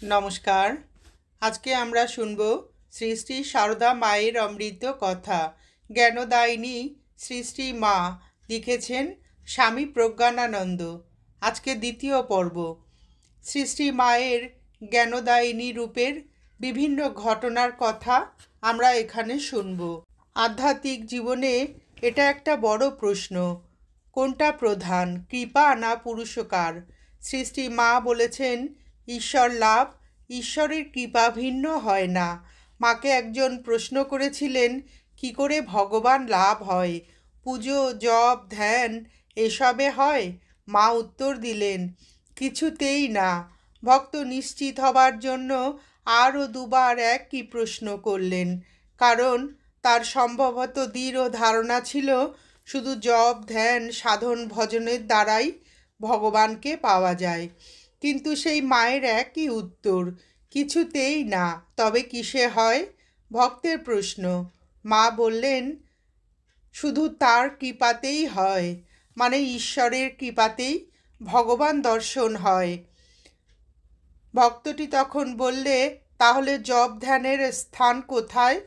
নমস্কার। আজকে আমরা শুনব শ্রী শ্রী সারদা মায়ের অমৃত কথা। জ্ঞানদায়িনী শ্রী শ্রী মা লিখেছেন স্বামী প্রজ্ঞানানন্দ। আজকে দ্বিতীয় পর্ব। শ্রী শ্রী মায়ের জ্ঞানদায়িনী রূপের বিভিন্ন ঘটনার কথা আমরা এখানে শুনব। আধ্যাত্মিক জীবনে এটা একটা বড় প্রশ্ন, কোনটা প্রধান, কৃপা না পুরুষকার? শ্রী শ্রী মা বলেছেন ঈশ্বর লাভ, ঈশ্বরের কৃপা ভিন্ন হয় না। মাকে একজন প্রশ্ন করেছিলেন কি করে ভগবান লাভ হয়, পুজো জপ ধ্যান এসবে হয়? মা উত্তর দিলেন কিছুতেই না। ভক্ত নিশ্চিত হবার জন্য আরও দুবার একই প্রশ্ন করলেন, কারণ তার সম্ভবত দৃঢ় ধারণা ছিল শুধু জপ ধ্যান সাধন ভজনের দ্বারাই ভগবানকে পাওয়া যায়। কিন্তু সেই মায়ের একই উত্তর, কিছুতেই না। তবে কিসে হয়? ভক্তের প্রশ্ন। মা বললেন শুধু তার কৃপাতেই হয়, মানে ঈশ্বরের কৃপাতেই ভগবান দর্শন হয়। ভক্তটি তখন বললে তাহলে জপ ধ্যানের স্থান কোথায়?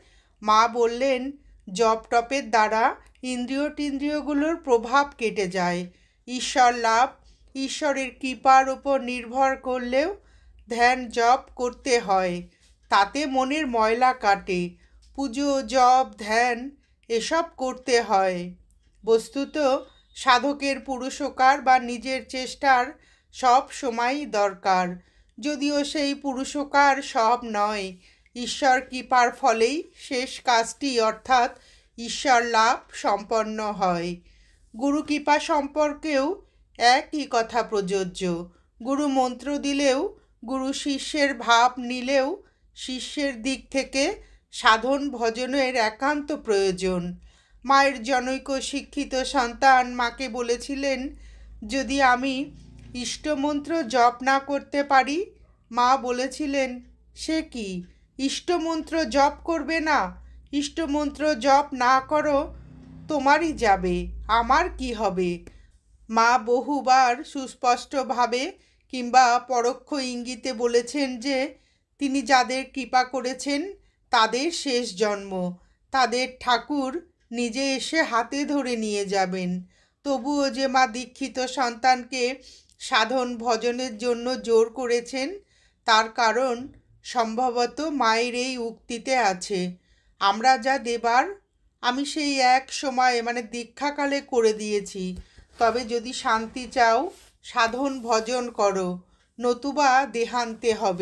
মা বললেন জপ টপের দ্বারা ইন্দ্রিয়গুলোর প্রভাব কেটে যায়। ঈশ্বর লাভ ঈশ্বরের কৃপার উপর নির্ভর করলেও ধ্যান জপ করতে হয়, তাতে মনের ময়লা কাটে। পুজো জপ ধ্যান এসব করতে হয়। বস্তুত সাধকের পুরুষকার বা নিজের চেষ্টার সব সময়ই দরকার, যদিও সেই পুরুষকার সব নয়। ঈশ্বর কৃপার ফলেই শেষ কাজটি অর্থাৎ ঈশ্বর লাভ সম্পন্ন হয়। গুরু কৃপা সম্পর্কেও একই কথা প্রযোজ্য। গুরু মন্ত্র দিলেও, গুরু শিষ্যের ভাব নিলেও শিষ্যের দিক থেকে সাধন ভজনের একান্ত প্রয়োজন। মায়ের জনৈক শিক্ষিত সন্তান মাকে বলেছিলেন যদি আমি ইষ্টমন্ত্র জপ না করতে পারি? মা বলেছিলেন সে কি, ইষ্টমন্ত্র জপ করবে না? ইষ্টমন্ত্র জপ না করো তোমারই যাবে, আমার কি হবে? মা বহুবার সুস্পষ্টভাবে কিংবা পরোক্ষ ইঙ্গিতে বলেছেন যে তিনি যাদের কৃপা করেছেন তাদের শেষ জন্ম, তাদের ঠাকুর নিজে এসে হাতে ধরে নিয়ে যাবেন। তবুও যে মা দীক্ষিত সন্তানকে সাধন ভজনের জন্য জোর করেছেন, তার কারণ সম্ভবত মায়ের এই উক্তিতে আছে, আমরা যা দেবার আমি সেই এক সময়ে দীক্ষাকালে করে দিয়েছি। তবে যদি শান্তি চাও সাধন ভজন করো, নতুবা দেহান্তে হবে।